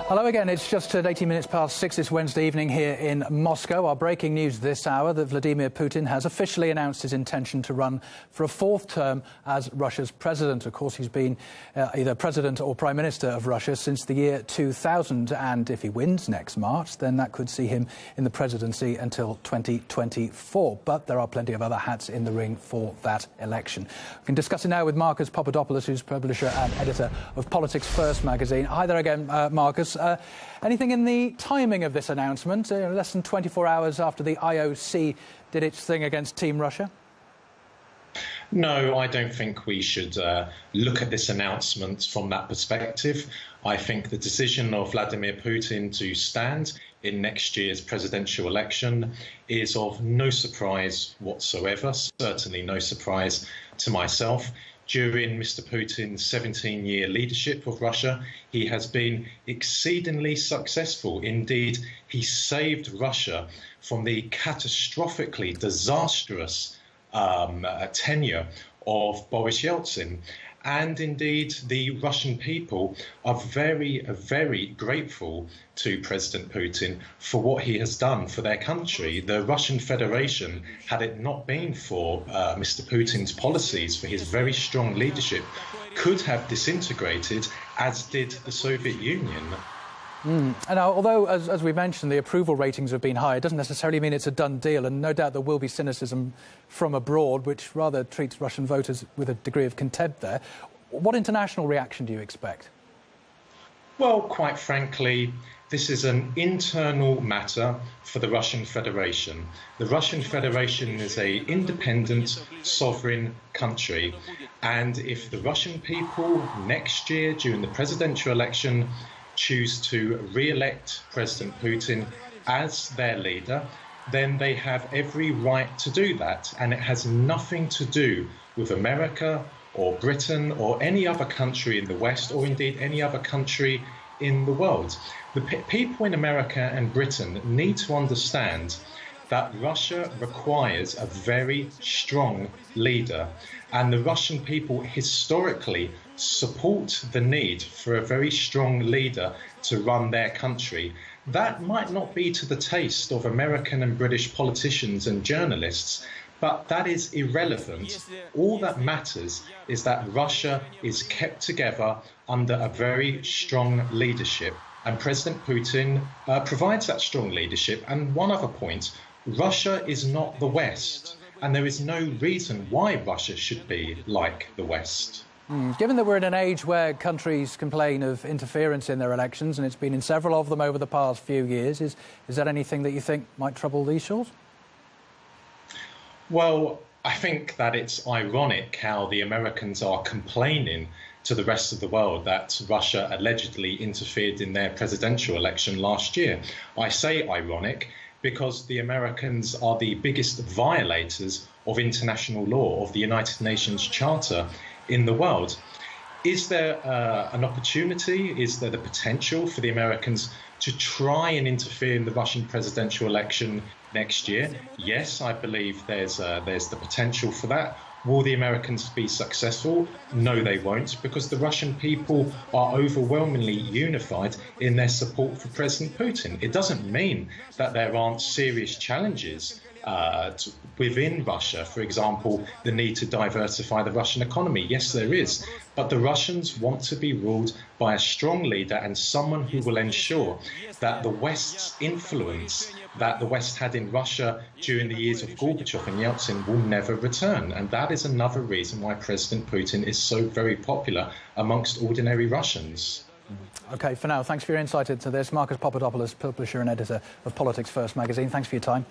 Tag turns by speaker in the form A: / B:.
A: Hello again. It's just turned 18 minutes past 6 this Wednesday evening here in Moscow. Our breaking news this hour that Vladimir Putin has officially announced his intention to run for a fourth term as Russia's president. Of course, he's been either president or prime minister of Russia since the year 2000. And if he wins next March, then that could see him in the presidency until 2024. But there are plenty of other hats in the ring for that election. We can discuss it now with Marcus Papadopoulos, who's publisher and editor of Politics First magazine. Hi there again, Marcus. Anything in the timing of this announcement, less than 24 hours after the IOC did its thing against Team Russia?
B: No, I don't think we should look at this announcement from that perspective. I think the decision of Vladimir Putin to stand in next year's presidential election is of no surprise whatsoever, certainly no surprise to myself. During Mr. Putin's 17-year leadership of Russia, he has been exceedingly successful. Indeed, he saved Russia from the catastrophically disastrous tenure of Boris Yeltsin. And indeed, the Russian people are very, very grateful to President Putin for what he has done for their country. The Russian Federation, had it not been for Mr. Putin's policies, for his very strong leadership, could have disintegrated, as did the Soviet Union.
A: And now, although, as we mentioned, the approval ratings have been high, it doesn't necessarily mean it's a done deal, and no doubt there will be cynicism from abroad, which rather treats Russian voters with a degree of contempt there. What international reaction do you expect?
B: Well, quite frankly, this is an internal matter for the Russian Federation. The Russian Federation is an independent, sovereign country, and if the Russian people next year, during the presidential election, choose to re-elect President Putin as their leader, then they have every right to do that. And it has nothing to do with America or Britain or any other country in the West, or indeed any other country in the world. The people in America and Britain need to understand that Russia requires a very strong leader, and the Russian people historically support the need for a very strong leader to run their country. That might not be to the taste of American and British politicians and journalists, but that is irrelevant. All that matters is that Russia is kept together under a very strong leadership, and President Putin provides that strong leadership. And one other point, Russia is not the West, and there is no reason why Russia should be like the West.
A: Given that we're in an age where countries complain of interference in their elections, and it's been in several of them over the past few years, is that anything that you think might trouble these shores?
B: Well, I think that it's ironic how the Americans are complaining to the rest of the world that Russia allegedly interfered in their presidential election last year. I say ironic because the Americans are the biggest violators of international law, of the United Nations Charter in the world. Is there an opportunity, is there the potential for the Americans to try and interfere in the Russian presidential election next year? Yes, I believe there's the potential for that. Will the Americans be successful? No, they won't, because the Russian people are overwhelmingly unified in their support for President Putin. It doesn't mean that there aren't serious challenges within Russia. For example, the need to diversify the Russian economy. Yes, there is. But the Russians want to be ruled by a strong leader and someone who will ensure that the West's influence that the West had in Russia during the years of Gorbachev and Yeltsin will never return. And that is another reason why President Putin is so very popular amongst ordinary Russians.
A: OK, for now, thanks for your insight into this. Marcus Papadopoulos, publisher and editor of Politics First magazine. Thanks for your time.